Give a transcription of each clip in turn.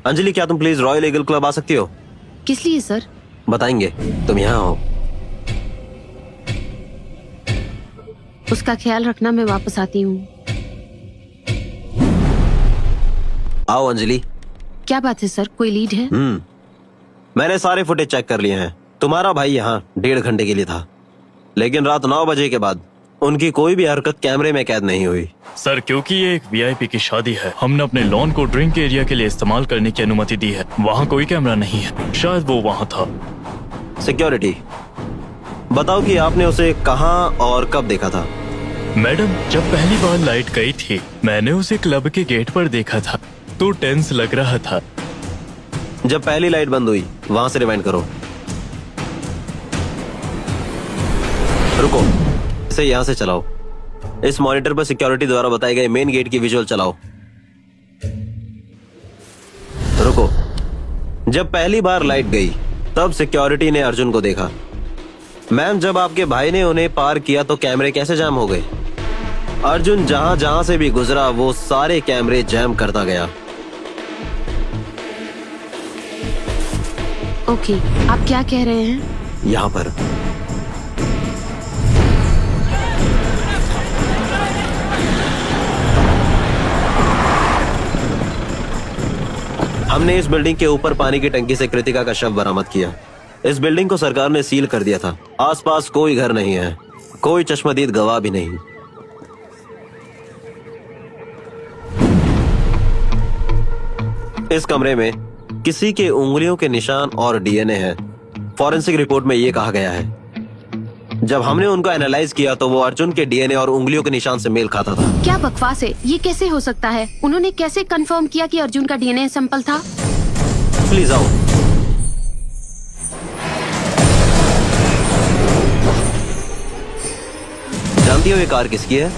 अंजलि, क्या तुम please royal eagle club आ सकती हो? किस लिए सर? बताएंगे, तुम यहाँ आओ। उसका ख्याल रखना, मैं वापस आती हूँ। आओ अंजलि। क्या बात है सर, कोई लीड है? मैंने सारे फुटेज चेक कर लिए हैं। तुम्हारा भाई यहाँ 1.5 घंटे के लिए था, लेकिन रात 9 बजे के बाद उनकी कोई भी हरकत कैमरे में कैद नहीं हुई। सर, क्योंकि ये एक वीआईपी की शादी है, हमने अपने लॉन को ड्रिंक एरिया के लिए इस्तेमाल करने की अनुमति दी है। वहाँ कोई कैमरा नहीं है, शायद वो वहाँ था। सिक्योरिटी, बताओ कि आपने उसे कहाँ और कब देखा था? मैडम, जब पहली बार लाइट गई थी, मैंने उसे क्लब के गेट पर देखा था, तो टेंस लग रहा था। जब पहली लाइट बंद हुई, वहां से रिवाइंड करो। रुको, इसे यहां से चलाओ। इस मॉनिटर पर सिक्योरिटी द्वारा बताए गए मेन गेट की विजुअल चलाओ। रुको, जब पहली बार लाइट गई, तब सिक्योरिटी ने अर्जुन को देखा। मैम, जब आपके भाई ने उन्हें पार किया तो कैमरे कैसे जैम हो गए? अर्जुन जहां जहां से भी गुजरा, वो सारे कैमरे जैम करता गया। ओके, आप क्या कह रहे हैं? यहाँ पर हमने इस बिल्डिंग के ऊपर पानी की टंकी से कृतिका का शव बरामद किया। इस बिल्डिंग को सरकार ने सील कर दिया था। आसपास कोई घर नहीं है, कोई चश्मदीद गवाह भी नहीं। इस कमरे में किसी के उंगलियों के निशान और डीएनए है। फॉरेंसिक रिपोर्ट में यह कहा गया है। जब हमने उनको एनालाइज किया तो वो अर्जुन के डीएनए और उंगलियों के निशान से मेल खाता था। क्या बकवास है, ये कैसे हो सकता है? उन्होंने कैसे कंफर्म किया कि अर्जुन का डीएनए सैंपल था? प्लीज आओ। जानती हो ये कार किसकी है?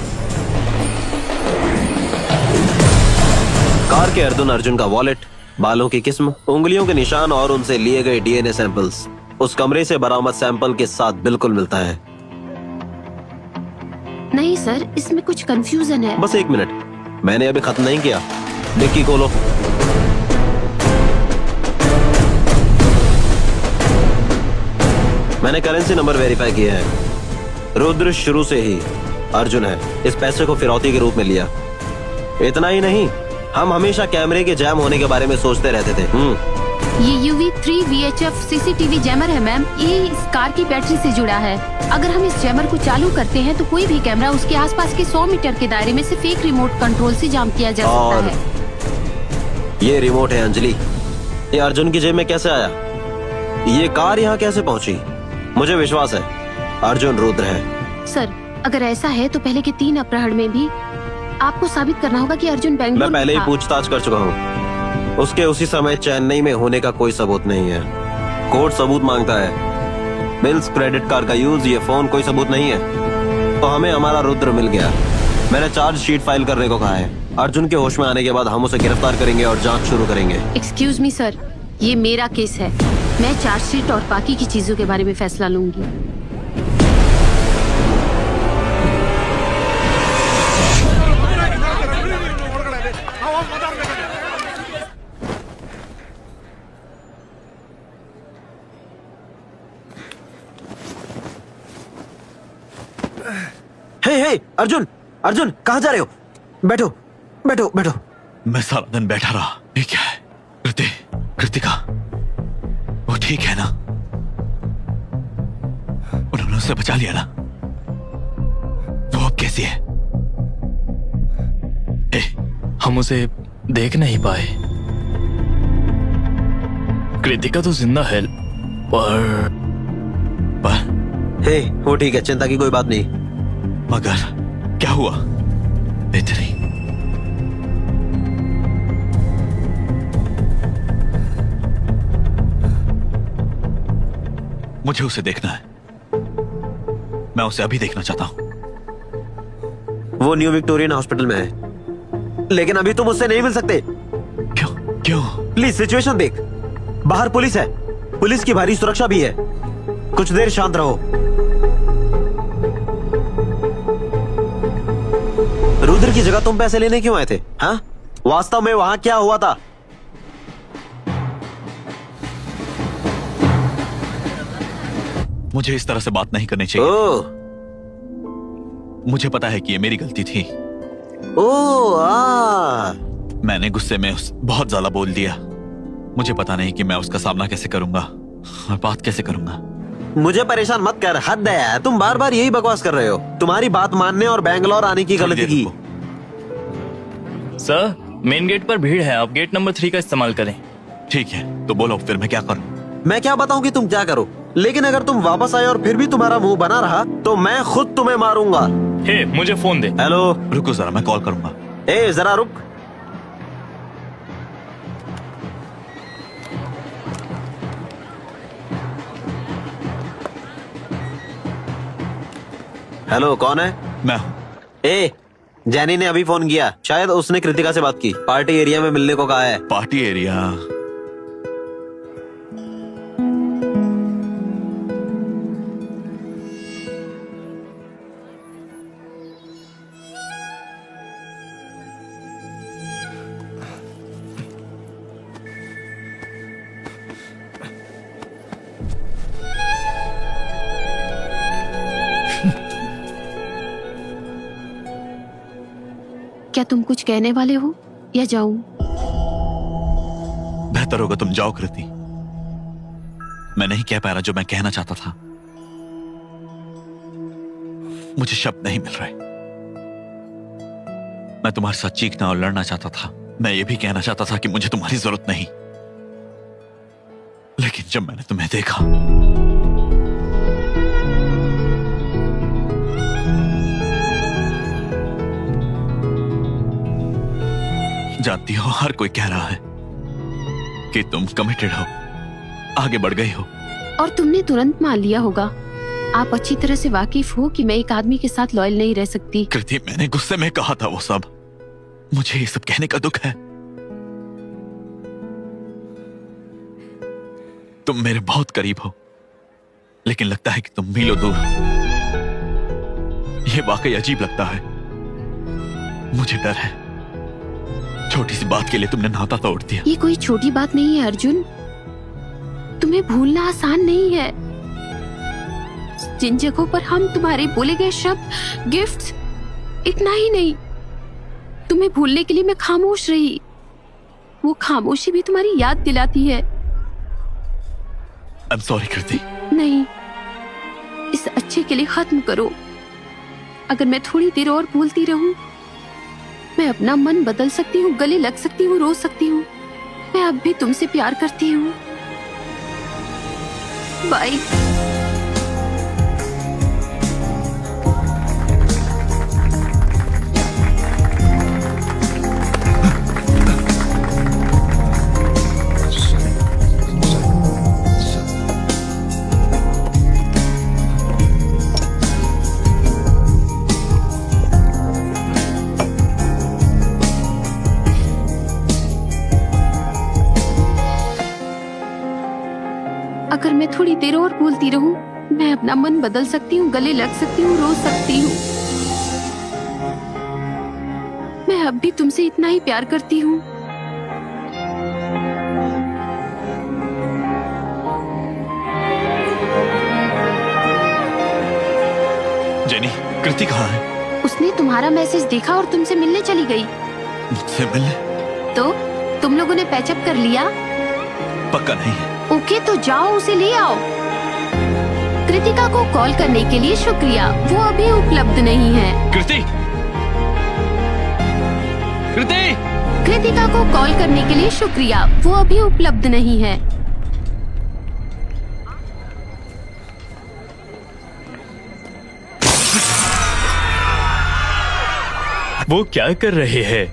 कार के अर्जुन का वॉलेट, बालों की किस्म, उंगलियों के निशान और उनसे लिए गए डीएनए सैंपल्स उस कमरे से बरामद सैंपल के साथ बिल्कुल मिलता है। नहीं सर, इसमें कुछ कंफ्यूजन है। बस 1 मिनट, मैंने अभी खत्म नहीं किया। डिक्की खोलो। मैंने करेंसी नंबर वेरीफाई किया है। रुद्र शुरू से ही अर्जुन है। इस पैसे को फिरौती के रूप में लिया। इतना ही नहीं, हम हमेशा कैमरे के जैम होने के बारे में सोचते रहते थे। ये UV3 VHF CCTV जैमर है मैम। ये इस कार की बैटरी से जुड़ा है। अगर हम इस जैमर को चालू करते हैं तो कोई भी कैमरा उसके आसपास के 100 मीटर के दायरे में सिर्फ एक रिमोट कंट्रोल से जाम किया जा सकता है। ये रिमोट है अंजलि। ये अर्जुन की जेब में कैसे आया? ये कार यहाँ कैसे पहुँची? मुझे विश्वास है अर्जुन रुद्र है। सर, अगर ऐसा है तो पहले के 3 अपहरण में भी आपको साबित करना होगा कि अर्जुन बेंगलुरु मैं पहले ही पूछताछ कर चुका हूँ। उसके उसी समय चेन्नई में होने का कोई सबूत नहीं है। कोर्ट सबूत मांगता है। बिल्स, क्रेडिट कार्ड का यूज, ये फोन, कोई सबूत नहीं है। तो हमें हमारा रुद्र मिल गया। मैंने चार्ज शीट फाइल करने को कहा है। अर्जुन के होश में आने के बाद हम उसे गिरफ्तार करेंगे और जांच शुरू करेंगे। एक्सक्यूज मी सर, ये मेरा केस है। मैं चार्जशीट और बाकी की चीजों के बारे में फैसला लूंगी। हे अर्जुन, अर्जुन कहाँ जा रहे हो? बैठो बैठो बैठो। मैं सारा दिन बैठा रहा। ये क्या है? कृतिका, वो ठीक है ना? उन्होंने उसे बचा लिया ना? वो अब कैसी है? हम उसे देख नहीं पाए। कृतिका तो जिंदा है, पर वो ठीक है, चिंता की कोई बात नहीं। मगर क्या हुआ? बेहतरी, मुझे उसे देखना है। मैं उसे अभी देखना चाहता हूं। वो न्यू विक्टोरियन हॉस्पिटल में है, लेकिन अभी तुम उससे नहीं मिल सकते। क्यों? प्लीज सिचुएशन देख। बाहर पुलिस है, पुलिस की भारी सुरक्षा भी है। कुछ देर शांत रहो। रुद्र की जगह तुम पैसे लेने क्यों आए थे? हाँ, वास्तव में वहां क्या हुआ था? मुझे इस तरह से बात नहीं करनी चाहिए। ओह मुझे पता है कि ये मेरी गलती थी। ओह आ मैंने गुस्से में बहुत ज्यादा बोल दिया। मुझे पता नहीं कि मैं उसका सामना कैसे करूंगा और बात कैसे करूंगा। मुझे परेशान मत कर, हद है। तुम बार बार यही बकवास कर रहे हो। तुम्हारी बात मानने और बैंगलोर आने की थोड़ी गलती देर की। रुको। सर, मेन गेट पर भीड़ है, आप गेट नंबर 3 का इस्तेमाल करें। ठीक है, तो बोलो फिर मैं क्या करूं? मैं क्या बताऊं कि तुम क्या करो, लेकिन अगर तुम वापस आए और फिर भी तुम्हारा मुंह बना रहा तो मैं खुद तुम्हें मारूंगा। हे, मुझे फोन दे। हेलो, रुको जरा, मैं कॉल करूंगा। ए जरा रुक। हेलो, कौन है? मैं हूं। ए जैनी ने अभी फोन किया, शायद उसने कृतिका से बात की। पार्टी एरिया में मिलने को कहा है। Party area? क्या तुम कुछ कहने वाले हो या जाऊं? बेहतर होगा तुम जाओ कृति। मैं नहीं कह पा रहा जो मैं कहना चाहता था। मुझे शब्द नहीं मिल रहे। मैं तुम्हारे साथ चीखना और लड़ना चाहता था। मैं ये भी कहना चाहता था कि मुझे तुम्हारी जरूरत नहीं, लेकिन जब मैंने तुम्हें देखा जानती हो, हर कोई कह रहा है कि तुम कमिटेड हो, आगे बढ़ गई हो। और तुमने तुरंत मान लिया होगा। आप अच्छी तरह से वाकिफ हो कि मैं एक आदमी के साथ लॉयल नहीं रह सकती। कृति, मैंने गुस्से में कहा था वो सब। मुझे ये सब कहने का दुख है। तुम मेरे बहुत करीब हो, लेकिन लगता है कि तुम मीलों दूर हो। ये वाकई अजीब लगता है। मुझे डर है, छोटी सी बात के लिए तुमने नाता तोड़ दिया। ये कोई छोटी बात नहीं है अर्जुन। तुम्हें भूलना आसान नहीं है। जिन जगहों पर हम तुम्हारे बोले गए शब्द, गिफ्ट्स, इतना ही नहीं, तुम्हें भूलने के लिए मैं खामोश रही। वो खामोशी भी तुम्हारी याद दिलाती है। I'm sorry कृति। नहीं, इस अच्छे के लिए खत्म करो। अगर मैं थोड़ी देर और बोलती रहूं, मैं अपना मन बदल सकती हूँ, गले लग सकती हूँ, रो सकती हूँ। मैं अब भी तुमसे प्यार करती हूँ। बाय। अगर मैं थोड़ी देर और बोलती रहूं, मैं अपना मन बदल सकती हूँ, गले लग सकती हूँ, रो सकती हूँ। मैं अब भी तुमसे इतना ही प्यार करती हूँ। जेनी, कृति कहाँ है? उसने तुम्हारा मैसेज देखा और तुमसे मिलने चली गई। मुझसे मिलने? तो तुम लोगों ने पैचअप कर लिया? पक्का नहीं है। ओके, तो जाओ उसे ले आओ। कृतिका को कॉल करने के लिए शुक्रिया, वो अभी उपलब्ध नहीं है। कृति! कृति! कृतिका को कॉल करने के लिए शुक्रिया, वो अभी उपलब्ध नहीं है। वो क्या कर रहे हैं?